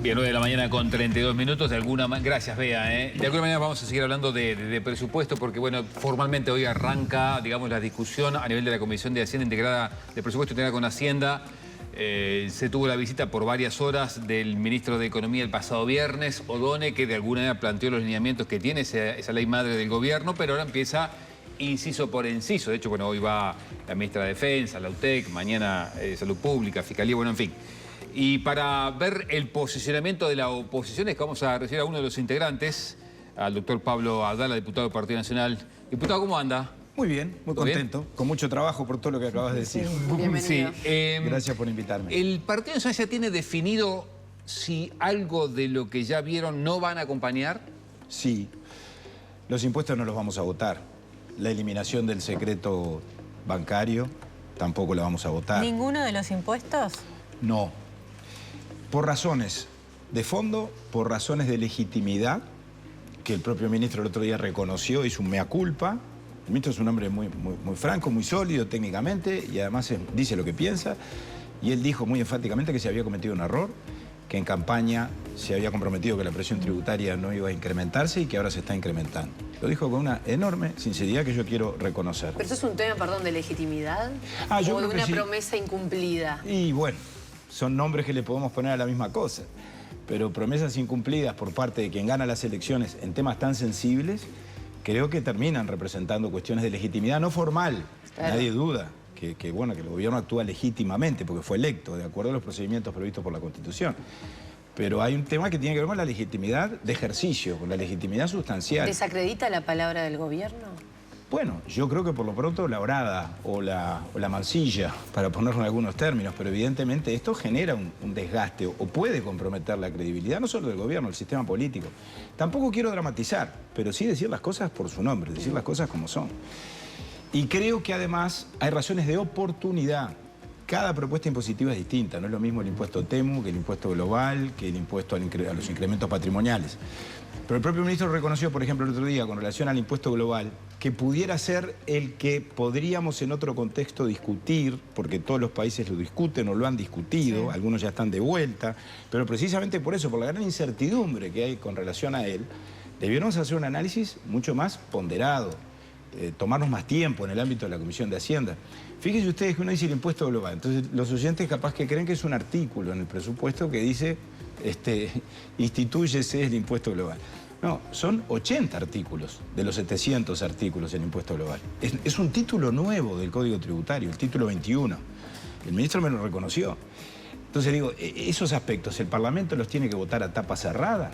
Bien, 9 de la mañana con 32 minutos. Gracias, Bea. De alguna manera vamos a seguir hablando de presupuesto porque, bueno, formalmente hoy arranca, digamos, la discusión a nivel de la Comisión de Hacienda Integrada, de Presupuesto Integrada con Hacienda. Se tuvo la visita por varias horas del ministro de Economía el pasado viernes, Odone, que de alguna manera planteó los lineamientos que tiene esa ley madre del gobierno, pero ahora empieza inciso por inciso. De hecho, bueno, hoy va la ministra de Defensa, la UTEC, mañana Salud Pública, Fiscalía, bueno, en fin. Y para ver el posicionamiento de la oposición es que vamos a recibir a uno de los integrantes, al doctor Pablo Abdala, diputado del Partido Nacional. Diputado, ¿cómo anda? Muy bien, muy contento, bien, con mucho trabajo por todo lo que acabas de decir. Bienvenido. Sí, gracias por invitarme. ¿El Partido Nacional ya tiene definido si algo de lo que ya vieron no van a acompañar? Sí, los impuestos no los vamos a votar. La eliminación del secreto bancario tampoco la vamos a votar. ¿Ninguno de los impuestos? No. Por razones de fondo, por razones de legitimidad, que el propio ministro el otro día reconoció, hizo un mea culpa. El ministro es un hombre muy franco, muy sólido técnicamente y además dice lo que piensa. Y él dijo muy enfáticamente que se había cometido un error, que en campaña se había comprometido que la presión tributaria no iba a incrementarse y que ahora se está incrementando. Lo dijo con una enorme sinceridad que yo quiero reconocer. ¿Pero eso es un tema, perdón, de legitimidad? Yo ¿O de creo que una sí. Promesa incumplida? Y bueno, son nombres que le podemos poner a la misma cosa. Pero promesas incumplidas por parte de quien gana las elecciones en temas tan sensibles, creo que terminan representando cuestiones de legitimidad no formal. Claro. Nadie duda que bueno, que el gobierno actúa legítimamente porque fue electo de acuerdo a los procedimientos previstos por la Constitución. Pero hay un tema que tiene que ver con la legitimidad de ejercicio, con la legitimidad sustancial. ¿Desacredita la palabra del gobierno? Bueno, yo creo que por lo pronto la orada o la mancilla, para ponerlo en algunos términos, pero evidentemente esto genera un desgaste o puede comprometer la credibilidad no solo del gobierno, del sistema político. Tampoco quiero dramatizar, pero sí decir las cosas por su nombre, decir las cosas como son. Y creo que además hay razones de oportunidad. Cada propuesta impositiva es distinta, no es lo mismo el impuesto TEMU que el impuesto global, que el impuesto a los incrementos patrimoniales. Pero el propio ministro reconoció, por ejemplo, el otro día, con relación al impuesto global, que pudiera ser el que podríamos en otro contexto discutir, porque todos los países lo discuten o lo han discutido, sí. Algunos ya están de vuelta, pero precisamente por eso, por la gran incertidumbre que hay con relación a él, debiéramos hacer un análisis mucho más ponderado, tomarnos más tiempo en el ámbito de la Comisión de Hacienda. Fíjense ustedes que uno dice el impuesto global, entonces los oyentes capaz que creen que es un artículo en el presupuesto que dice institúyese el impuesto global. No, son 80 artículos de los 700 artículos en impuesto global. Es un título nuevo del Código Tributario, el título 21. El ministro me lo reconoció. Entonces digo, esos aspectos, ¿el Parlamento los tiene que votar a tapa cerrada?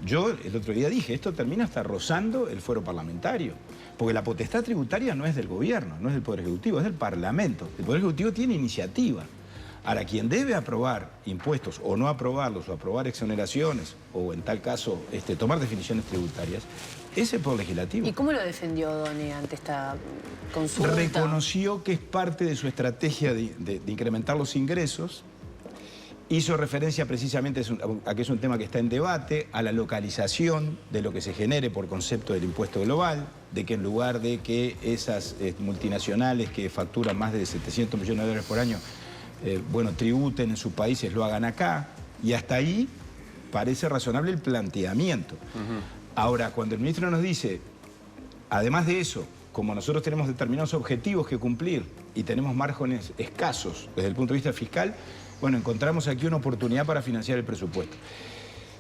Yo el otro día dije, esto termina hasta rozando el fuero parlamentario, porque la potestad tributaria no es del gobierno, no es del Poder Ejecutivo, es del Parlamento. El Poder Ejecutivo tiene iniciativa. Ahora, quien debe aprobar impuestos o no aprobarlos, o aprobar exoneraciones, o en tal caso tomar definiciones tributarias, es el Poder Legislativo. ¿Y cómo lo defendió Odone ante esta consulta? Reconoció que es parte de su estrategia de incrementar los ingresos. Hizo referencia precisamente a que es un tema que está en debate, a la localización de lo que se genere por concepto del impuesto global, de que en lugar de que esas multinacionales que facturan más de 700 millones de dólares por año, bueno, tributen en sus países, lo hagan acá, y hasta ahí parece razonable el planteamiento. Ahora, cuando el ministro nos dice, además de eso, como nosotros tenemos determinados objetivos que cumplir y tenemos márgenes escasos desde el punto de vista fiscal, bueno, encontramos aquí una oportunidad para financiar el presupuesto.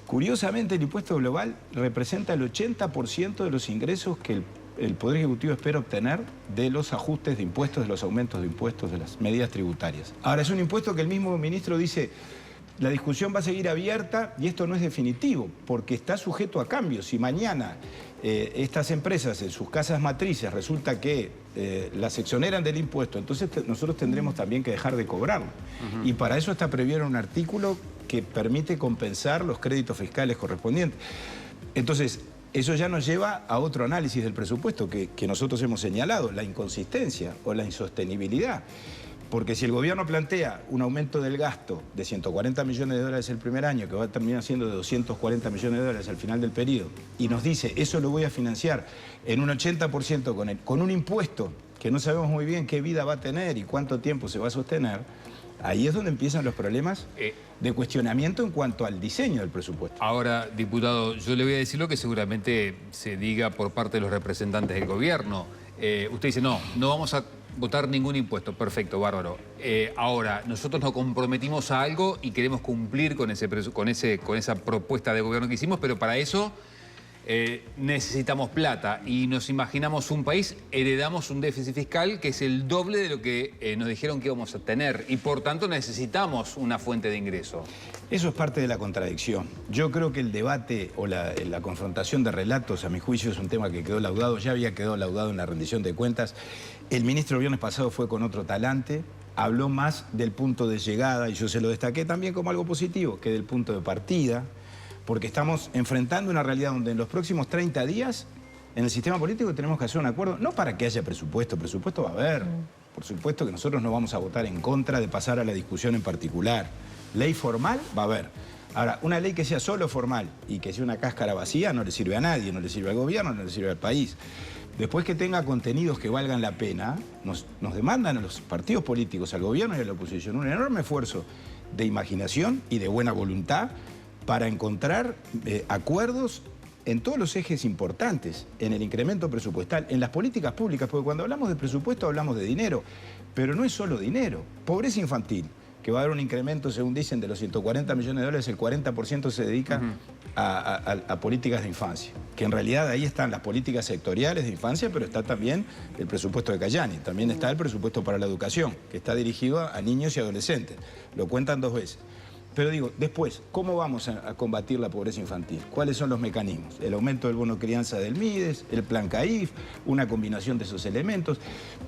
Curiosamente, el impuesto global representa el 80% de los ingresos que el Poder Ejecutivo espera obtener de los ajustes de impuestos, de los aumentos de impuestos, de las medidas tributarias. Ahora, es un impuesto que el mismo ministro dice, la discusión va a seguir abierta y esto no es definitivo, porque está sujeto a cambios. Si mañana estas empresas en sus casas matrices resulta que las exoneran del impuesto, entonces nosotros tendremos también que dejar de cobrarlo. Y para eso está previsto un artículo que permite compensar los créditos fiscales correspondientes. Entonces, eso ya nos lleva a otro análisis del presupuesto que nosotros hemos señalado, la inconsistencia o la insostenibilidad. Porque si el gobierno plantea un aumento del gasto de 140 millones de dólares el primer año, que va a terminar siendo de 240 millones de dólares al final del periodo, y nos dice, eso lo voy a financiar en un 80% con un impuesto que no sabemos muy bien qué vida va a tener y cuánto tiempo se va a sostener, Ahí es donde empiezan los problemas de cuestionamiento en cuanto al diseño del presupuesto. Ahora, diputado, yo le voy a decir lo que seguramente se diga por parte de los representantes del gobierno. Usted dice, no vamos a votar ningún impuesto. Perfecto, bárbaro. Ahora, nosotros nos comprometimos a algo y queremos cumplir con esa propuesta de gobierno que hicimos, pero para eso necesitamos plata y nos imaginamos un país, heredamos un déficit fiscal que es el doble de lo que nos dijeron que íbamos a tener y por tanto necesitamos una fuente de ingreso. Eso es parte de la contradicción. Yo creo que el debate o la confrontación de relatos, a mi juicio, es un tema que quedó laudado, ya había quedado laudado en la rendición de cuentas. El ministro el viernes pasado fue con otro talante, habló más del punto de llegada, y yo se lo destaqué también como algo positivo, que del punto de partida, porque estamos enfrentando una realidad donde en los próximos 30 días, en el sistema político tenemos que hacer un acuerdo, no para que haya presupuesto va a haber. Por supuesto que nosotros no vamos a votar en contra de pasar a la discusión en particular. Ley formal va a haber. Ahora, una ley que sea solo formal y que sea una cáscara vacía no le sirve a nadie, no le sirve al gobierno, no le sirve al país. Después que tenga contenidos que valgan la pena, nos demandan a los partidos políticos, al gobierno y a la oposición, un enorme esfuerzo de imaginación y de buena voluntad para encontrar acuerdos en todos los ejes importantes, en el incremento presupuestal, en las políticas públicas, porque cuando hablamos de presupuesto hablamos de dinero, pero no es solo dinero. Pobreza infantil, que va a haber un incremento, según dicen, de los 140 millones de dólares, el 40% se dedica a políticas de infancia, que en realidad ahí están las políticas sectoriales de infancia, pero está también el presupuesto de Cayani, también está el presupuesto para la educación, que está dirigido a niños y adolescentes. Lo cuentan 2 veces. Pero digo, después, ¿cómo vamos a combatir la pobreza infantil? ¿Cuáles son los mecanismos? El aumento del bono crianza del MIDES, el plan CAIF, una combinación de esos elementos.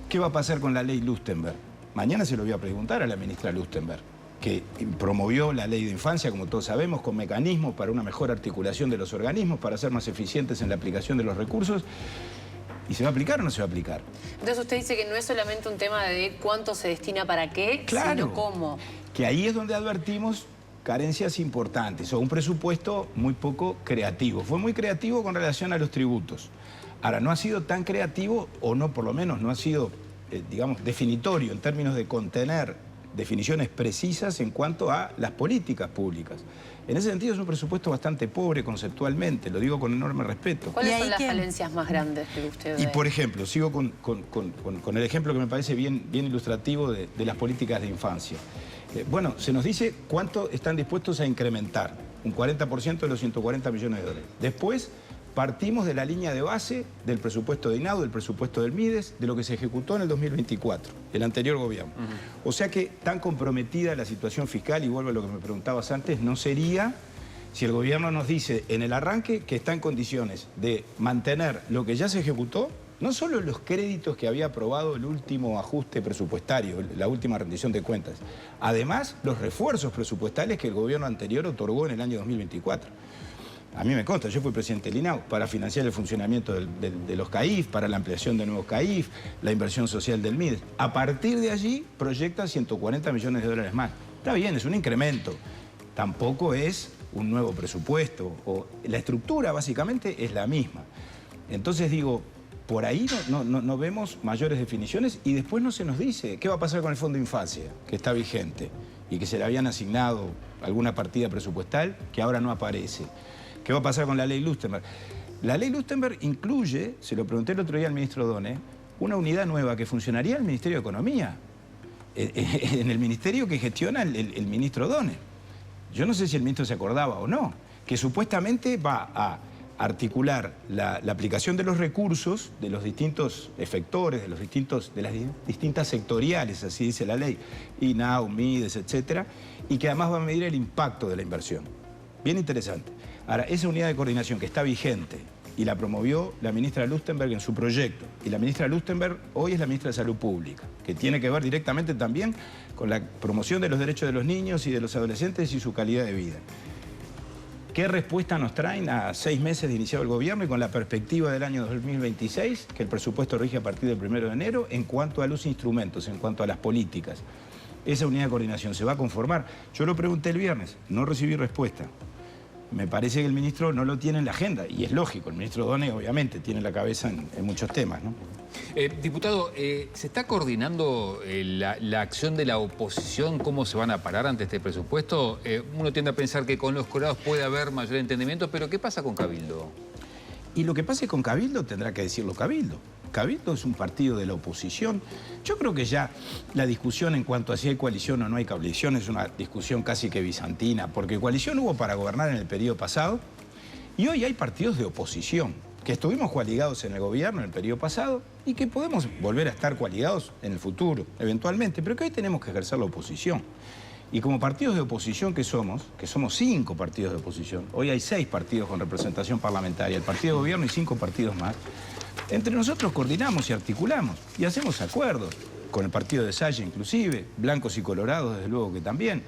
¿Qué va a pasar con la ley Lustenberg? Mañana se lo voy a preguntar a la ministra Lustenberg, que promovió la ley de infancia, como todos sabemos, con mecanismos para una mejor articulación de los organismos, para ser más eficientes en la aplicación de los recursos. ¿Y se va a aplicar o no se va a aplicar? Entonces usted dice que no es solamente un tema de cuánto se destina para qué, Claro, sino cómo. Que ahí es donde advertimos carencias importantes o un presupuesto muy poco creativo. Fue muy creativo con relación a los tributos. Ahora, no ha sido tan creativo, o no, por lo menos, no ha sido, digamos, definitorio en términos de contener definiciones precisas en cuanto a las políticas públicas. En ese sentido es un presupuesto bastante pobre conceptualmente, lo digo con enorme respeto. ¿Cuáles son las falencias más grandes que usted ve? Y por ejemplo, sigo con el ejemplo que me parece bien ilustrativo de las políticas de infancia. Bueno, se nos dice cuánto están dispuestos a incrementar, un 40% de los 140 millones de dólares. Después partimos de la línea de base del presupuesto de INAU, del presupuesto del MIDES, de lo que se ejecutó en el 2024, el anterior gobierno. O sea que tan comprometida la situación fiscal, y vuelvo a lo que me preguntabas antes, no sería si el gobierno nos dice en el arranque que está en condiciones de mantener lo que ya se ejecutó, no solo los créditos que había aprobado el último ajuste presupuestario, la última rendición de cuentas, además los refuerzos presupuestales que el gobierno anterior otorgó en el año 2024. A mí me consta, yo fui presidente del INAU para financiar el funcionamiento de los CAIF, para la ampliación de nuevos CAIF, la inversión social del MIDES. A partir de allí proyectan 140 millones de dólares más. Está bien, es un incremento. Tampoco es un nuevo presupuesto. La estructura básicamente es la misma. Entonces digo, por ahí no vemos mayores definiciones y después no se nos dice qué va a pasar con el Fondo de Infancia, que está vigente y que se le habían asignado alguna partida presupuestal que ahora no aparece. ¿Qué va a pasar con la ley Lustenberg? La ley Lustenberg incluye, se lo pregunté el otro día al ministro Done, una unidad nueva que funcionaría en el Ministerio de Economía, en el ministerio que gestiona el ministro Done. Yo no sé si el ministro se acordaba o no, que supuestamente va a articular la aplicación de los recursos de los distintos efectores, de las distintas sectoriales, así dice la ley, INAU, MIDES, etcétera, y que además va a medir el impacto de la inversión. Bien interesante. Ahora, esa unidad de coordinación que está vigente y la promovió la ministra Lustenberg en su proyecto, y la ministra Lustenberg hoy es la ministra de Salud Pública, que tiene que ver directamente también con la promoción de los derechos de los niños y de los adolescentes y su calidad de vida. ¿Qué respuesta nos traen a 6 meses de iniciado el gobierno y con la perspectiva del año 2026, que el presupuesto rige a partir del 1 de enero, en cuanto a los instrumentos, en cuanto a las políticas? Esa unidad de coordinación se va a conformar. Yo lo pregunté el viernes, no recibí respuesta. me parece que el ministro no lo tiene en la agenda, y es lógico, el ministro Done obviamente tiene la cabeza en muchos temas, ¿no? Diputado, ¿se está coordinando la acción de la oposición? ¿Cómo se van a parar ante este presupuesto? Uno tiende a pensar que con los colorados puede haber mayor entendimiento, pero ¿qué pasa con Cabildo? Y lo que pase con Cabildo tendrá que decirlo Cabildo. Cabildo es un partido de la oposición. Yo creo que ya la discusión en cuanto a si hay coalición o no hay coalición es una discusión casi que bizantina, porque coalición hubo para gobernar en el periodo pasado y hoy hay partidos de oposición que estuvimos coaligados en el gobierno en el periodo pasado y que podemos volver a estar coaligados en el futuro, eventualmente, pero que hoy tenemos que ejercer la oposición. Y como partidos de oposición que somos 5 partidos de oposición, hoy hay 6 partidos con representación parlamentaria, el partido de gobierno y 5 partidos más, entre nosotros coordinamos y articulamos y hacemos acuerdos, con el partido de Salle inclusive, blancos y colorados desde luego que también.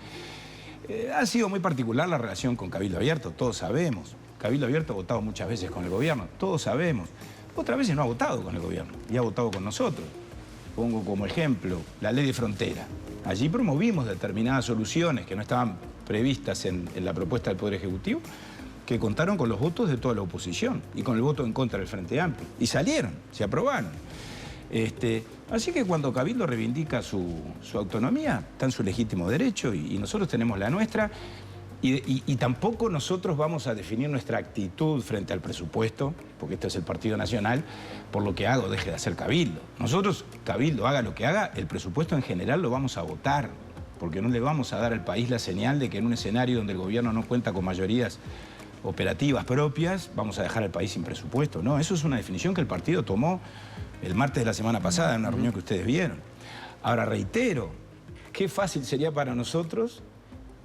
Ha sido muy particular la relación con Cabildo Abierto, todos sabemos. Cabildo Abierto ha votado muchas veces con el gobierno, todos sabemos. Otras veces no ha votado con el gobierno y ha votado con nosotros. Pongo como ejemplo la ley de frontera. Allí promovimos determinadas soluciones que no estaban previstas en la propuesta del Poder Ejecutivo, que contaron con los votos de toda la oposición y con el voto en contra del Frente Amplio. Y salieron, se aprobaron. Así que cuando Cabildo reivindica su autonomía, está en su legítimo derecho y nosotros tenemos la nuestra. Y tampoco nosotros vamos a definir nuestra actitud frente al presupuesto, porque esto es el Partido Nacional, por lo que haga o deje de hacer Cabildo. Nosotros, Cabildo, haga lo que haga, el presupuesto en general lo vamos a votar, porque no le vamos a dar al país la señal de que en un escenario donde el gobierno no cuenta con mayorías operativas propias, vamos a dejar al país sin presupuesto. No, eso es una definición que el partido tomó el martes de la semana pasada en una reunión que ustedes vieron. Ahora, reitero, qué fácil sería para nosotros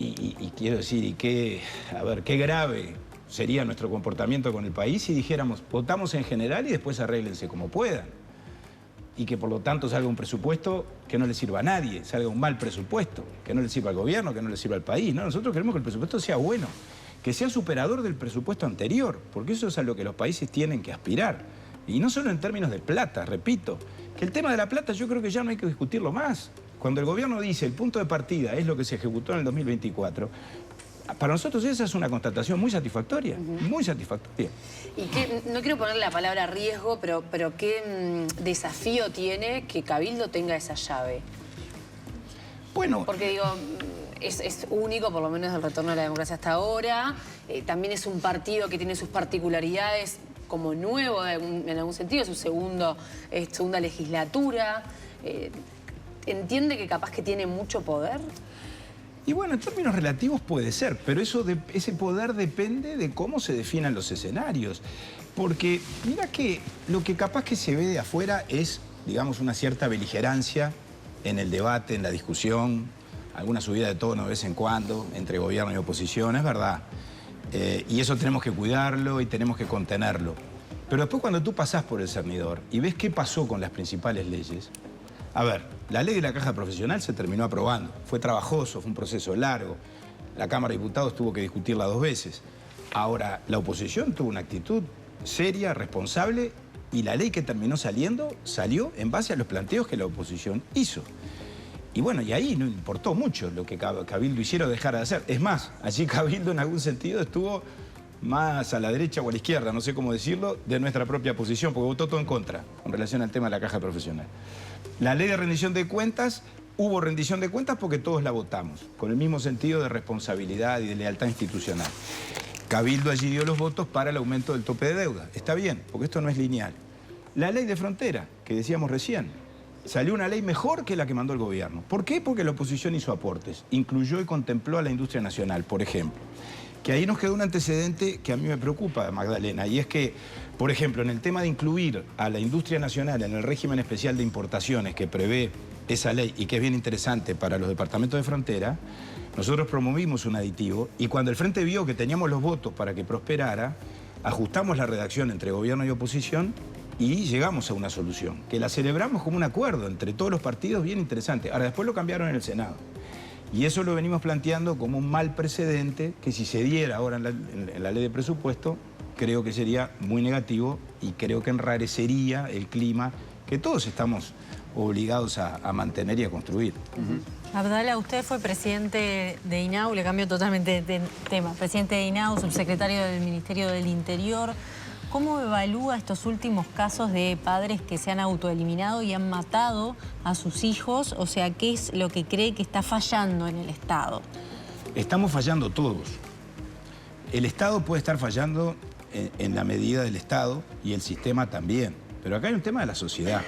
y quiero decir, qué grave sería nuestro comportamiento con el país si dijéramos, votamos en general y después arréglense como puedan. Y que por lo tanto salga un presupuesto que no le sirva a nadie, salga un mal presupuesto, que no le sirva al gobierno, que no le sirva al país. No, nosotros queremos que el presupuesto sea bueno, que sea superador del presupuesto anterior, porque eso es a lo que los países tienen que aspirar. Y no solo en términos de plata, repito, que el tema de la plata yo creo que ya no hay que discutirlo más. Cuando el gobierno dice el punto de partida es lo que se ejecutó en el 2024, para nosotros esa es una constatación muy satisfactoria, muy satisfactoria. Y que, no quiero poner la palabra riesgo, pero ¿qué desafío tiene que Cabildo tenga esa llave? Bueno, porque digo, es único, por lo menos el retorno a la democracia hasta ahora. También es un partido que tiene sus particularidades como nuevo en algún sentido, su segunda legislatura. ¿Entiende que capaz que tiene mucho poder? Y bueno, en términos relativos puede ser, pero ese poder depende de cómo se definan los escenarios. Porque mira que lo que capaz que se ve de afuera es, digamos, una cierta beligerancia en el debate, en la discusión, alguna subida de tono de vez en cuando entre gobierno y oposición, es verdad. Y eso tenemos que cuidarlo y tenemos que contenerlo. Pero después cuando tú pasás por el cernidor y ves qué pasó con las principales leyes. A ver, la ley de la caja profesional se terminó aprobando. Fue trabajoso, fue un proceso largo. La Cámara de Diputados tuvo que discutirla 2 veces. Ahora, la oposición tuvo una actitud seria, responsable, y la ley que terminó saliendo, salió en base a los planteos que la oposición hizo. Y bueno, y ahí no importó mucho lo que Cabildo hiciera o dejara de hacer. Es más, allí Cabildo en algún sentido estuvo más a la derecha o a la izquierda, no sé cómo decirlo, de nuestra propia posición, porque votó todo en contra con relación al tema de la caja profesional. La ley de rendición de cuentas, hubo rendición de cuentas porque todos la votamos, con el mismo sentido de responsabilidad y de lealtad institucional. Cabildo allí dio los votos para el aumento del tope de deuda. Está bien, porque esto no es lineal. La ley de frontera, que decíamos recién, salió una ley mejor que la que mandó el gobierno. ¿Por qué? Porque la oposición hizo aportes, incluyó y contempló a la industria nacional, por ejemplo. Que ahí nos quedó un antecedente que a mí me preocupa, Magdalena, y es que, por ejemplo, en el tema de incluir a la industria nacional en el régimen especial de importaciones que prevé esa ley y que es bien interesante para los departamentos de frontera, nosotros promovimos un aditivo y cuando el Frente vio que teníamos los votos para que prosperara, ajustamos la redacción entre gobierno y oposición y llegamos a una solución, que la celebramos como un acuerdo entre todos los partidos bien interesante. Ahora, después lo cambiaron en el Senado. Y eso lo venimos planteando como un mal precedente que si se diera ahora en la ley de presupuesto, creo que sería muy negativo y creo que enrarecería el clima que todos estamos obligados a mantener y a construir. Abdala, usted fue presidente de INAU, le cambio totalmente de tema. Presidente de INAU, subsecretario del Ministerio del Interior. ¿Cómo evalúa estos últimos casos de padres que se han autoeliminado y han matado a sus hijos? O sea, ¿qué es lo que cree que está fallando en el Estado? Estamos fallando todos. El Estado puede estar fallando en la medida del Estado y el sistema también. Pero acá hay un tema de la sociedad.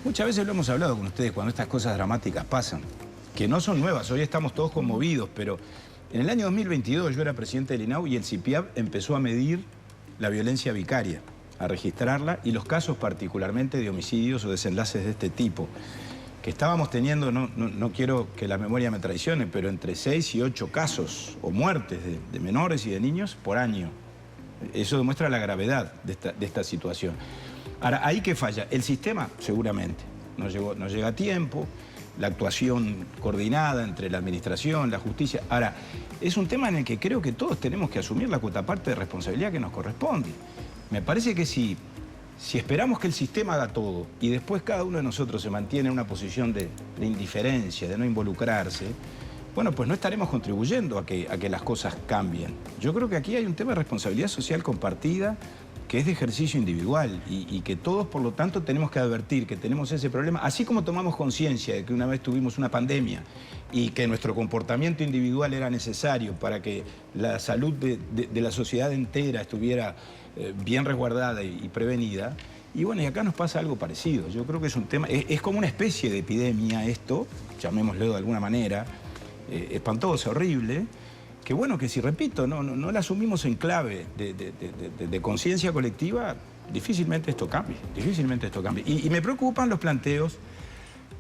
Muchas veces lo hemos hablado con ustedes cuando estas cosas dramáticas pasan, que no son nuevas, hoy estamos todos conmovidos, pero en el año 2022 yo era presidente del INAU y el CIPIAB empezó a medir la violencia vicaria, a registrarla y los casos particularmente de homicidios o desenlaces de este tipo, que estábamos teniendo, no quiero que la memoria me traicione, pero entre 6 y 8 casos o muertes de menores y de niños por año. Eso demuestra la gravedad de esta situación. Ahora, ¿ahí qué falla? El sistema, seguramente, no llega a tiempo, la actuación coordinada entre la administración, la justicia. Ahora, es un tema en el que creo que todos tenemos que asumir la cuota parte de responsabilidad que nos corresponde. Me parece que si esperamos que el sistema haga todo y después cada uno de nosotros se mantiene en una posición de indiferencia, de no involucrarse, bueno, pues no estaremos contribuyendo a que las cosas cambien. Yo creo que aquí hay un tema de responsabilidad social compartida que es de ejercicio individual y que todos, por lo tanto, tenemos que advertir que tenemos ese problema, así como tomamos conciencia de que una vez tuvimos una pandemia y que nuestro comportamiento individual era necesario para que la salud de la sociedad entera estuviera bien resguardada y prevenida. Y bueno, y acá nos pasa algo parecido. Yo creo que es un tema, es como una especie de epidemia esto, llamémoslo de alguna manera, espantosa, horrible, que bueno, que si repito, no la asumimos en clave de conciencia colectiva, difícilmente esto cambie, Y me preocupan los planteos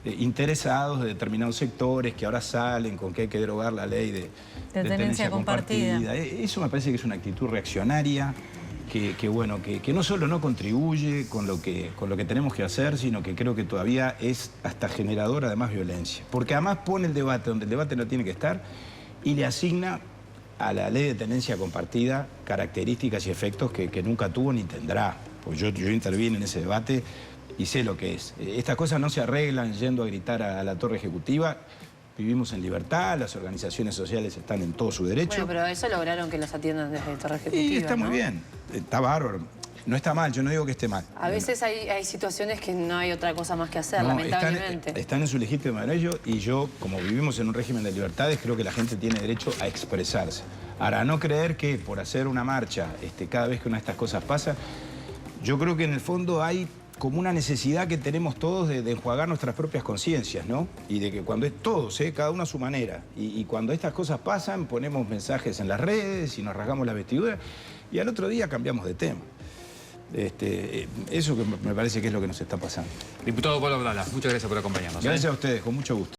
interesados de determinados sectores que ahora salen con que hay que derogar la ley de tenencia compartida. Eso me parece que es una actitud reaccionaria, que no solo no contribuye con lo que tenemos que hacer, sino que creo que todavía es hasta generadora de más violencia. Porque además pone el debate donde el debate no tiene que estar y le asigna a la ley de tenencia compartida características y efectos que nunca tuvo ni tendrá. Pues yo intervine en ese debate y sé lo que es. Estas cosas no se arreglan yendo a gritar a la torre ejecutiva. Vivimos en libertad, las organizaciones sociales están en todo su derecho. Bueno, pero eso lograron que los atiendan desde Torre Ejecutiva, Y está ¿no? muy bien, está bárbaro. No está mal, yo no digo que esté mal. A veces hay situaciones que no hay otra cosa más que hacer, No, lamentablemente. están en su legítimo derecho y yo, como vivimos en un régimen de libertades, creo que la gente tiene derecho a expresarse. Ahora, no creer que por hacer una marcha, cada vez que una de estas cosas pasa, yo creo que en el fondo hay como una necesidad que tenemos todos de enjuagar nuestras propias conciencias, ¿no? Y de que cuando es todos, cada uno a su manera, y cuando estas cosas pasan, ponemos mensajes en las redes y nos rasgamos la vestidura, y al otro día cambiamos de tema. Eso que me parece que es lo que nos está pasando. Diputado Pablo Abdala, muchas gracias por acompañarnos. Gracias a ustedes, con mucho gusto.